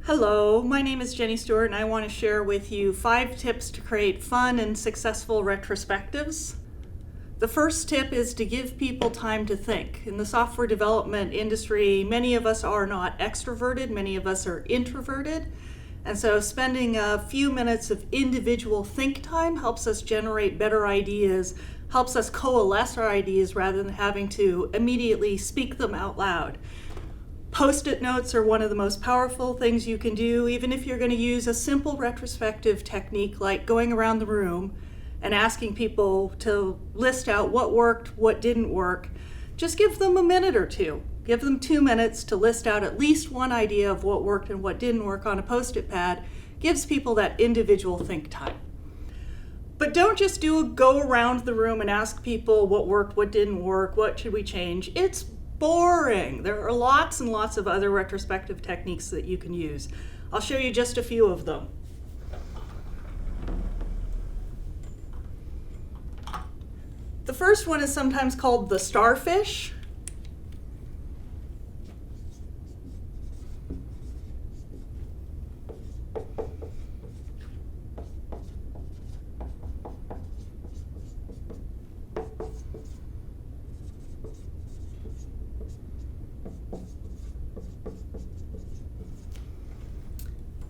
Hello, my name is Jenny Stewart and I want to share with you 5 tips to create fun and successful retrospectives. The first tip is to give people time to think. In the software development industry, many of us are not extroverted, many of us are introverted. And so spending a few minutes of individual think time helps us generate better ideas, helps us coalesce our ideas rather than having to immediately speak them out loud. Postit Notes are one of the most powerful things you can do, even if you're going to use a simple retrospective technique like going around the room and asking people to list out what worked, what didn't work. Just give them a minute or two. Give them 2 minutes to list out at least one idea of what worked and what didn't work on a Post-it pad. Gives people that individual think time. But don't just go around the room and ask people what worked, what didn't work, what should we change. It's boring. There are lots and lots of other retrospective techniques that you can use. I'll show you just a few of them. The first one is sometimes called the starfish.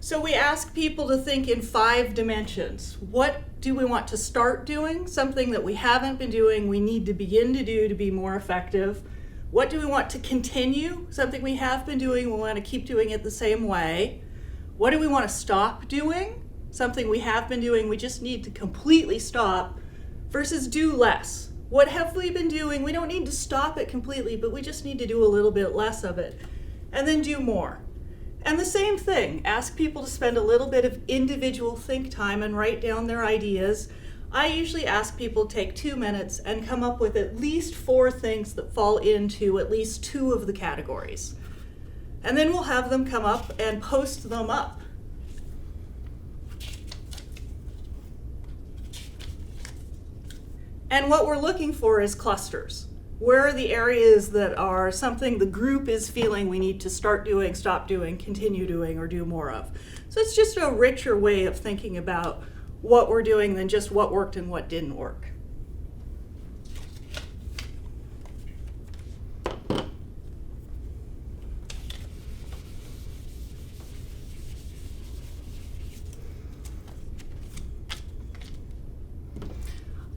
So we ask people to think in 5 dimensions. What do we want to start doing? Something that we haven't been doing, we need to begin to do to be more effective. What do we want to continue? Something we have been doing, we want to keep doing it the same way. What do we want to stop doing? Something we have been doing, we just need to completely stop, versus do less. What have we been doing? We don't need to stop it completely, but we just need to do a little bit less of it. And then do more. And the same thing, ask people to spend a little bit of individual think time and write down their ideas. I usually ask people to take 2 minutes and come up with at least 4 things that fall into at least 2 of the categories. And then we'll have them come up and post them up. And what we're looking for is clusters. Where are the areas that are something the group is feeling we need to start doing, stop doing, continue doing, or do more of? So it's just a richer way of thinking about what we're doing than just what worked and what didn't work.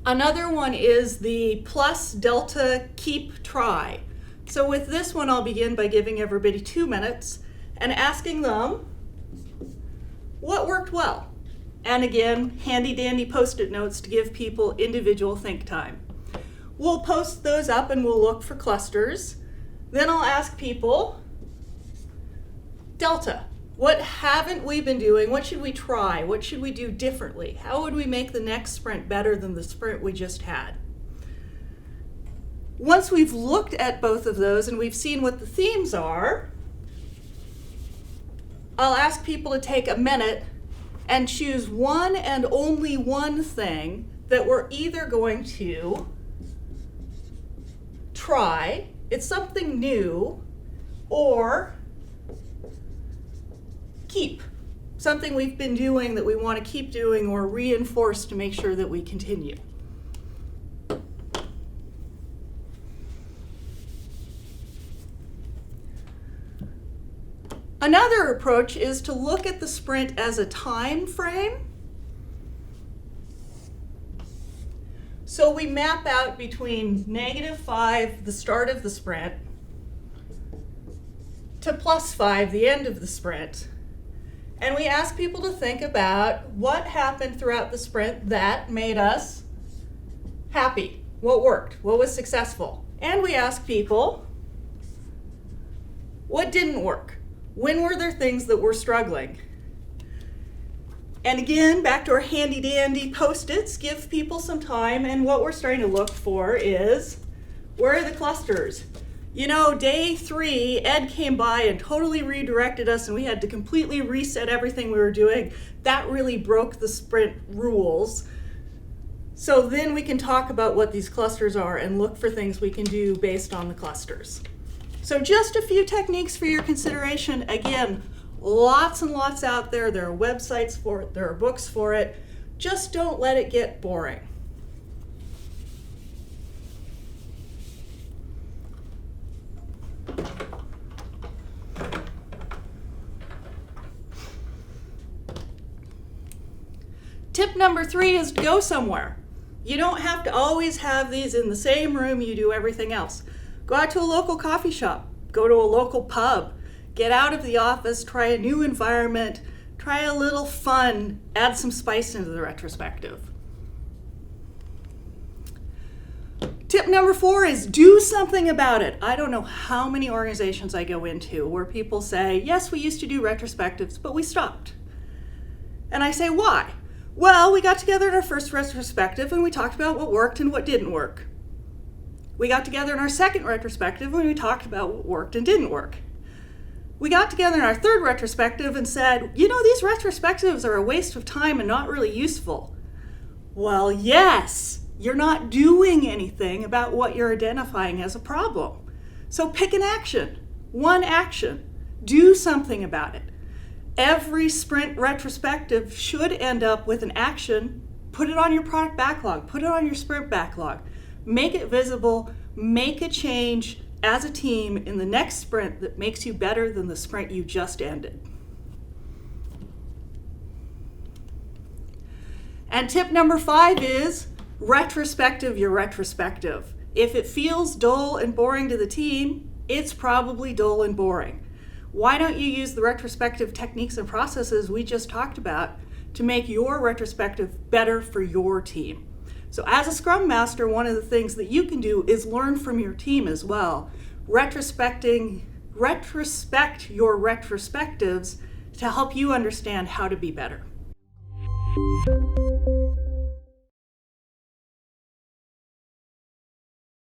Another one is the plus, delta, keep, try. So with this one, I'll begin by giving everybody 2 minutes and asking them what worked well. And again, handy dandy Post-it notes to give people individual think time. We'll post those up and we'll look for clusters. Then I'll ask people, delta. What haven't we been doing? What should we try? What should we do differently? How would we make the next sprint better than the sprint we just had? Once we've looked at both of those and we've seen what the themes are, I'll ask people to take a minute and choose one and only one thing that we're either going to try, it's something new, or keep, something we've been doing that we want to keep doing or reinforce to make sure that we continue. Another approach is to look at the sprint as a time frame. So we map out between -5, the start of the sprint, to +5, the end of the sprint. And we ask people to think about what happened throughout the sprint that made us happy, what worked, what was successful. And we ask people, what didn't work? When were there things that were struggling? And again, back to our handy dandy Post-its, give people some time, and what we're starting to look for is, where are the clusters? You know, day 3, Ed came by and totally redirected us and we had to completely reset everything we were doing. That really broke the sprint rules. So then we can talk about what these clusters are and look for things we can do based on the clusters. So just a few techniques for your consideration. Again, lots and lots out there. There are websites for it. There are books for it. Just don't let it get boring. Tip number 3 is to go somewhere. You don't have to always have these in the same room you do everything else. Go out to a local coffee shop. Go to a local pub. Get out of the office. Try a new environment. Try a little fun. Add some spice into the retrospective. Tip number 4 is do something about it. I don't know how many organizations I go into where people say, yes, we used to do retrospectives, but we stopped. And I say, why? Well, we got together in our first retrospective and we talked about what worked and what didn't work. We got together in our second retrospective and we talked about what worked and didn't work. We got together in our third retrospective and said, you know, these retrospectives are a waste of time and not really useful. Well, yes, you're not doing anything about what you're identifying as a problem. So pick an action, one action, do something about it. Every sprint retrospective should end up with an action. Put it on your product backlog, put it on your sprint backlog. Make it visible, make a change as a team in the next sprint that makes you better than the sprint you just ended. And tip number 5 is retrospective your retrospective. If it feels dull and boring to the team, it's probably dull and boring. Why don't you use the retrospective techniques and processes we just talked about to make your retrospective better for your team? So as a Scrum Master, one of the things that you can do is learn from your team as well. Retrospect your retrospectives to help you understand how to be better.